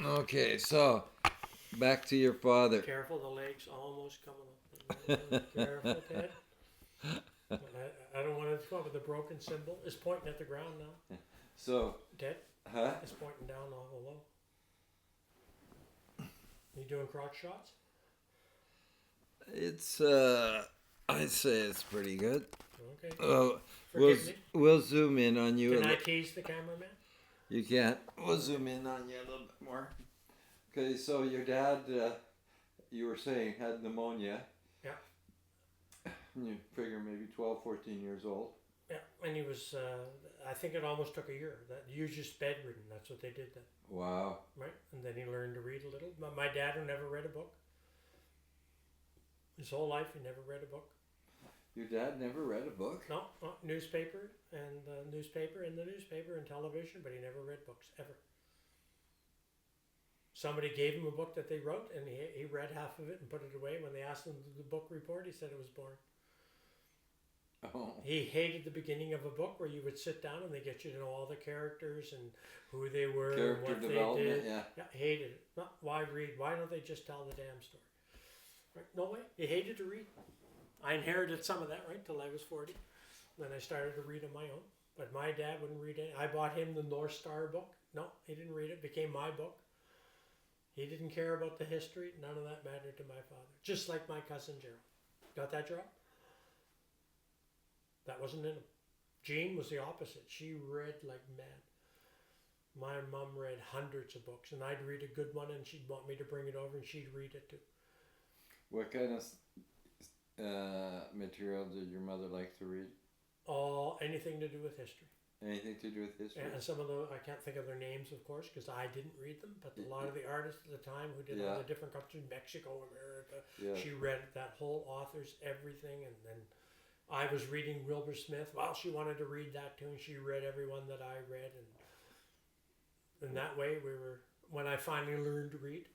Okay, so back to your father. Careful, the leg's almost coming up. Careful, Ted. I don't want it to come up with a broken symbol. It's pointing at the ground now. So, Ted, huh? it's pointing down all below. You doing crotch shots? It's I'd say it's pretty good. Okay. Oh, Forgive me. we'll zoom in on you. Can I tease the cameraman? You can't. We'll zoom in on you a little bit more. Okay, so your dad, you were saying, had pneumonia. Yeah. You figure maybe 12, 14 years old. Yeah, and he was, I think it almost took a year. He was just bedridden. That's what they did then. Wow. Right? And then he learned to read a little. My dad, who never read a book, his whole life, he never read a book. Your dad never read a book? No, newspaper and newspaper and the newspaper and television, but he never read books, ever. Somebody gave him a book that they wrote, and he read half of it and put it away. When they asked him to do the book report, he said it was boring. Oh. He hated the beginning of a book where you would sit down and they get you to know all the characters and who they were Character and what development, they did. yeah. Hated it. Why read? Why don't they just tell the damn story? Right? No way. He hated to read. I inherited some of that, right, till I was 40. Then I started to read on my own. But my dad wouldn't read it. I bought him the North Star book. No, he didn't read it. It became my book. He didn't care about the history. None of that mattered to my father. Just like my cousin Gerald. Got that, Gerald? That wasn't in him. Jean was the opposite. She read like mad. My mom read hundreds of books, and I'd read a good one, and she'd want me to bring it over, and she'd read it too. What kind of material did your mother like to read? Anything to do with history. Anything to do with history? And some of the, I can't think of their names, of course, because I didn't read them, but a lot of the artists at the time who did all the different countries, Mexico, America, she read that whole author's everything, and then I was reading Wilbur Smith. Well, she wanted to read that too, and she read every one that I read, and that way we were. When I finally learned to read,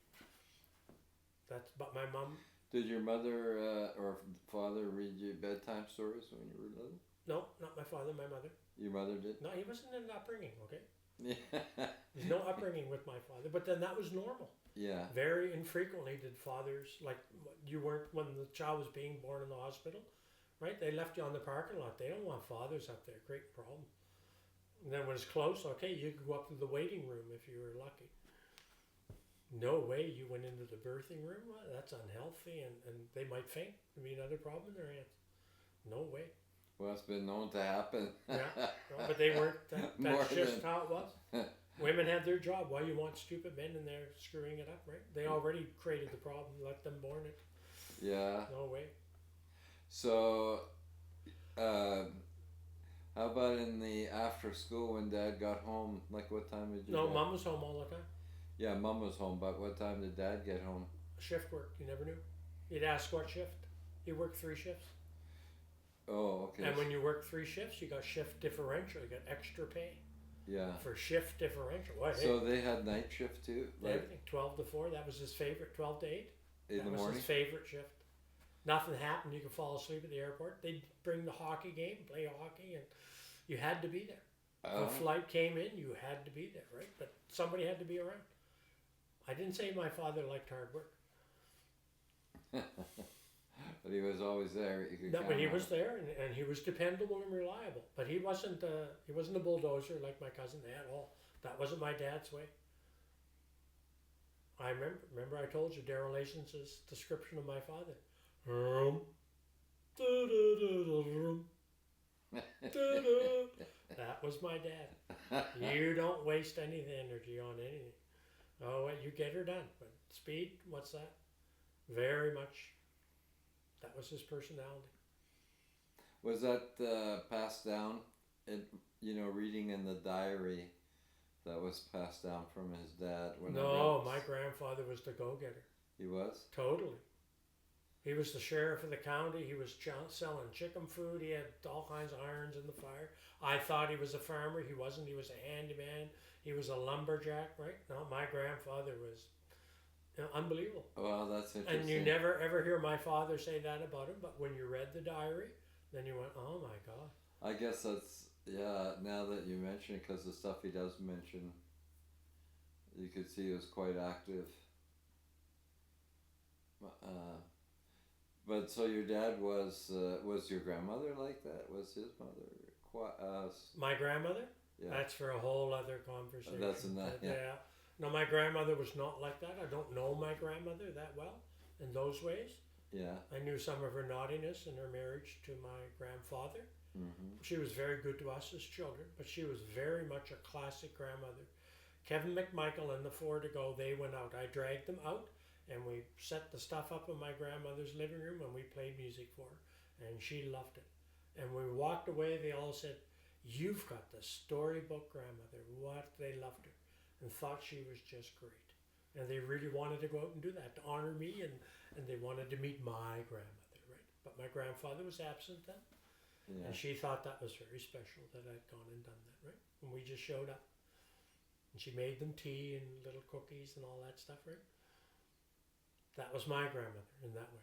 that's. But my mom. Did your mother or father read you bedtime stories when you were little? No, not my father. My mother. Your mother did? No, he wasn't in an upbringing. Okay. Yeah. There's no upbringing with my father, but then that was normal. Yeah. Very infrequently did fathers like you weren't when the child was being born in the hospital. Right, they left you on the parking lot. They don't want fathers up there. Great problem. And then when it's close, okay, you could go up to the waiting room if you were lucky. No way you went into the birthing room. Well, that's unhealthy, and they might faint. It'd be another problem in their hands. No way. Well, it's been known to happen. Yeah, no, but they weren't. That's just how it was. Women had their job. Why you want stupid men in there screwing it up, right? They already created the problem. Let them born it. Yeah. No way. So, how about in the after school when Dad got home? Like, what time did you? No, Mom was home all the time. Yeah, Mom was home, but what time did Dad get home? Shift work. You never knew. You'd ask what shift. He worked 3 shifts. Oh, okay. And when you work 3 shifts, you got shift differential. You got extra pay. Yeah. For shift differential. Well, so they had night shift too. Like, everything 12 to 4. That was his favorite. 12 to 8. In the morning. That was his favorite shift. Nothing happened. You could fall asleep at the airport. They'd bring the hockey game, play hockey, and you had to be there. If a flight came in, you had to be there, right? But somebody had to be around. I didn't say my father liked hard work. But he was always there. No, but he was there, and he was dependable and reliable. But he wasn't a bulldozer like my cousin at all. That wasn't my dad's way. I remember I told you Darrell Lason's description of my father. That was my dad. You don't waste any energy on anything. Oh, you get her done. But speed, what's that? Very much. That was his personality. Was that passed down? Reading in the diary that was passed down from his dad? No, my grandfather was the go-getter. He was? Totally. He was the sheriff of the county. He was selling chicken food. He had all kinds of irons in the fire. I thought he was a farmer. He wasn't. He was a handyman. He was a lumberjack, right? No, my grandfather was unbelievable. Well, that's interesting. And you never ever hear my father say that about him, but when you read the diary, then you went, oh my God. I guess that's, now that you mention it, because the stuff he does mention You could see he was quite active. But so your dad was your grandmother like that? Was his mother my grandmother? Yeah. That's for a whole other conversation. That's enough. Yeah. No, my grandmother was not like that. I don't know my grandmother that well in those ways. Yeah. I knew some of her naughtiness in her marriage to my grandfather. Mm-hmm. She was very good to us as children, but she was very much a classic grandmother. Kevin McMichael and the four to go, they went out. I dragged them out and we set the stuff up in my grandmother's living room and we played music for her. And she loved it. And when we walked away, they all said, "You've got the storybook grandmother." What they loved her and thought she was just great. And they really wanted to go out and do that to honor me, and they wanted to meet my grandmother, right? But my grandfather was absent then. Yeah. And she thought that was very special that I'd gone and done that, right? And we just showed up. And she made them tea and little cookies and all that stuff, right? That was my grandmother in that way.